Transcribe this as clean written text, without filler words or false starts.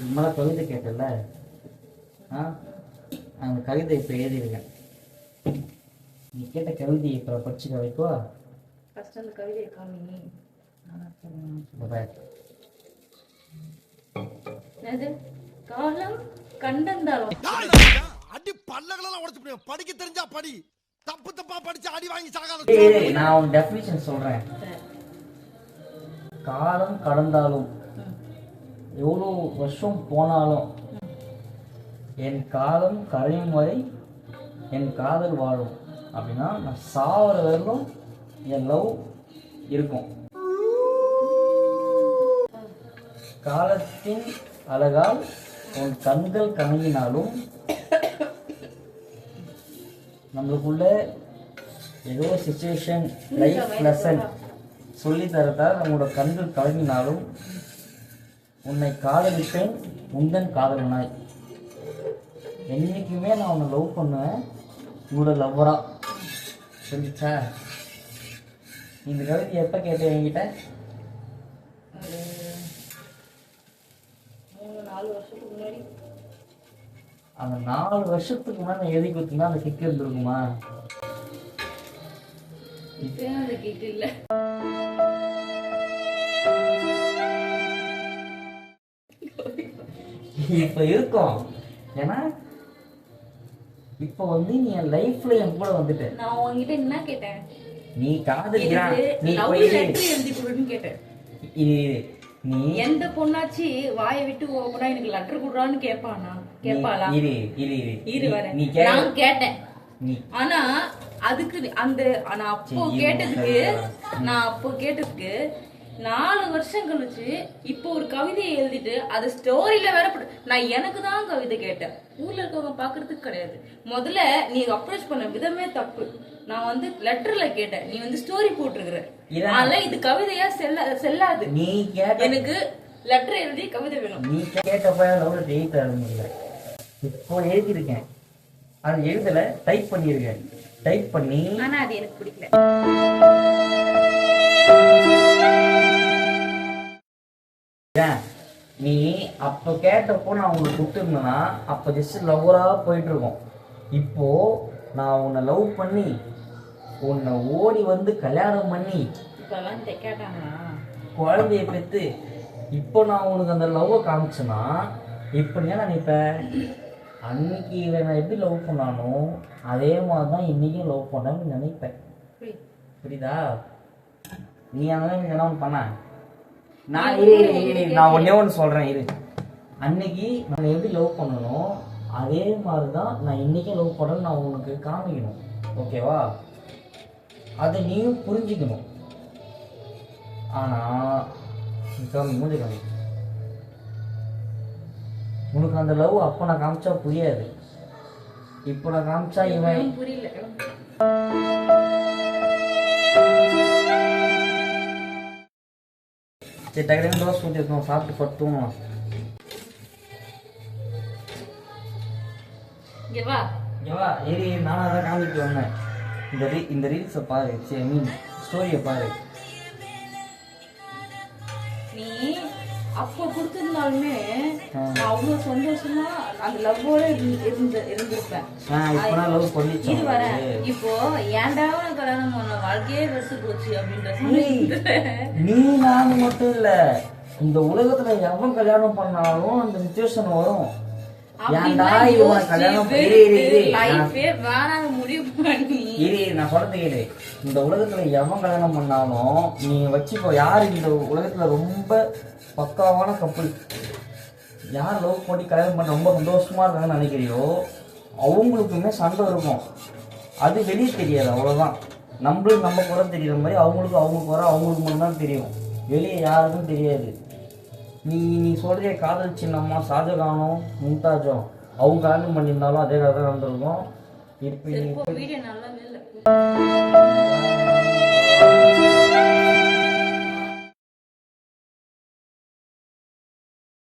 நம்மள கவிதை கேட்டல, அந்த கவிதை இப்போ எழுதியிருக்கேன். நீ கேட்ட கவிதையை இப்போ படிச்சுக்க வைக்கவா? ஃபர்ஸ்ட் அந்த கவிதையை காமி. காலம் கண்டந்தாலும் அடி பல்லகளெல்லாம் உடைச்சு போடுவேன். படிக்க தெரிஞ்சா படி, தப்பு தப்பா படிச்சு அடி வாங்கி சாகாத. நான் உன் டெஃபினிஷன் சொல்றேன். காலம் கடந்தாலும் எவ்வளோ வருஷம் போனாலும் என் காலம் கரையும் வரை என் காதல் வாழும். அப்படின்னா நான் சாவர வரைக்கும் என் லவ் இருக்கும். காலத்தின் அழகால் உன் கண்கள் கணங்கினாலும் நம்மளுக்குள்ள ஏதோ சிச்சுவேஷன் லைஃப் லெசன் சொல்லி தரதால் நம்மளோட கண்கள் கலங்கினாலும் உன்னை காதலிப்பேன் உந்தன் காதலனாய். என்னைக்குமே நான் உன்னை லவ் பண்ணுவேன், உங்களோட லவ்வரா. சொல்லிச்சா? இந்த கவிதை எப்போ கேட்டேன் என்கிட்ட? 4 வருஷத்துக்கு முன்னாடி. அந்த 4 வருஷத்துக்கு முன்னாடி நான் எழுதி கொடுத்தா அந்த கிக் இருந்திருக்குமா? இப்பயும் அந்த கிக் இல்லை. இப்ப இருக்கும். ஏன்னா இப்ப வந்து நீ என் லைஃப்ல என் கூட வந்துட்ட. நான் உன்கிட்ட என்ன கேட்டேன்? நீ காதலிக்கிறான், நீ லவ் லெட்டர் எழுதி கொடுன்னு கேட்டேன். நீ எந்த பொண்ணாச்சு வாயை விட்டு ஓபனா எனக்கு லெட்டர் குடுறான்னு கேட்பானா? கேட்பாளா? இரு வர நான் கேட்டேன். ஆனா அதுக்கு அந்த நான் அப்போ கேட்டதுக்கு 4 வருஷம் கழிச்சு இப்போ ஒரு கவிதையை எழுதிட்டு அது ஸ்டோரியில வேற நான் எனக்கு தான் கவிதை கேட்டேன். ஊர்ல இருக்கவங்க பாக்குறதுக்கு கிடையாது. முதல்ல நீ அப்ரோச் பண்ண விதமே தப்பு. நான் வந்து லெட்டர்ல கேட்டேன், நீ வந்து ஸ்டோரி போட்டிருக்கிற. அதனால இது கவிதையா செல்லாது. நீ எனக்கு லெட்டர் எழுதி கவிதை வேணும். நீ கேட்ட இப்போ எழுதியிருக்கேன், அது எழுதல, டைப் பண்ணிருக்கேன். டைப் பண்ணி ஆனா அது எனக்கு பிடிக்கல. நீ அப்ப கேட்டப்போ நான் உங்களுக்கு கொடுத்துருந்தேன்னா அப்ப ஜஸ்ட் லவ்வரா போயிட்டு இருக்கோம். இப்போ நான் உன்னை லவ் பண்ணி உன்னை ஓடி வந்து கல்யாணம் பண்ணி குழந்தைய பெற்று இப்போ நான் உனக்கு அந்த லவ்வை காமிச்சேன்னா இப்படியா நினைப்பேன். அன்னைக்கு நான் எப்படி லவ் பண்ணானோ அதே மாதிரிதான் இன்னைக்கும் லவ் பண்ணேன்னு நினைப்பேன். புரியுதா? நீ அந்த என்ன பண்ண? நான் ஒன்னே ஒன்று சொல்றேன். இரு, அன்னைக்கு நான் எப்படி லவ் பண்ணணும் அதே மாதிரிதான் நான் இன்னைக்கே லவ் பண்ணணும். நான் உனக்கு காமிக்கணும், ஓகேவா? அதை நீயும் புரிஞ்சுக்கணும். ஆனா மூஞ்சி காமி, உனக்கு அந்த லவ் அப்ப நான் காமிச்சா புரியாது. இப்போ நான் காமிச்சா இவன் புரியல. சரி, டக்குனு தோசை ஊற்றி இருக்கோம், சாப்பிட்டு படுத்துவோம். ஏறி நானும் அதான் காமிட்டு வந்தேன். இந்த ரீல்ஸை பாரு, சரி மீன் ஸ்டோரியை பாரு. நீ அப்போ கொடுத்திருந்தாலுமே நான் அவ்வளவு சந்தோஷமா அந்த லவ்வோட இருந்திருப்பேன். இது வர இப்போ ஏன்டா கல்யாணம் பண்ண வாழ்க்கையே வெறுத்து போச்சு அப்படின்ற. நீ நான் மட்டும் இல்ல, இந்த உலகத்துல எவன் கல்யாணம் பண்ணாலும் அந்த சிச்சுவேஷன் வரும். நான் சொல்றது கேளு. இந்த உலகத்துல எவன் கல்யாணம் பண்ணாலும் நீ வச்சுக்கோ, யாரு இந்த உலகத்துல ரொம்ப பக்காவான கப்பல், யார் லவ் பண்ணி கல்யாணம் பண்ண ரொம்ப சந்தோஷமா இருக்காங்கன்னு நினைக்கிறியோ அவங்களுக்குமே சண்டை இருக்கும். அது வெளியே தெரியாது, அவ்வளவுதான். நம்மளுக்கு நம்ம குறை தெரியுற மாதிரி அவங்களுக்கு அவங்க குறை அவங்களுக்கு மட்டும்தான் தெரியும், வெளியே யாருக்கும் தெரியாது. நீ சொல்ற காதல் சின்னம்மா ஷாஜகானும் மும்தாஜும் அவங்க கல்யாணம் பண்ணியிருந்தாலும் அதே கதை தான் நடந்திருக்கும். இப்போ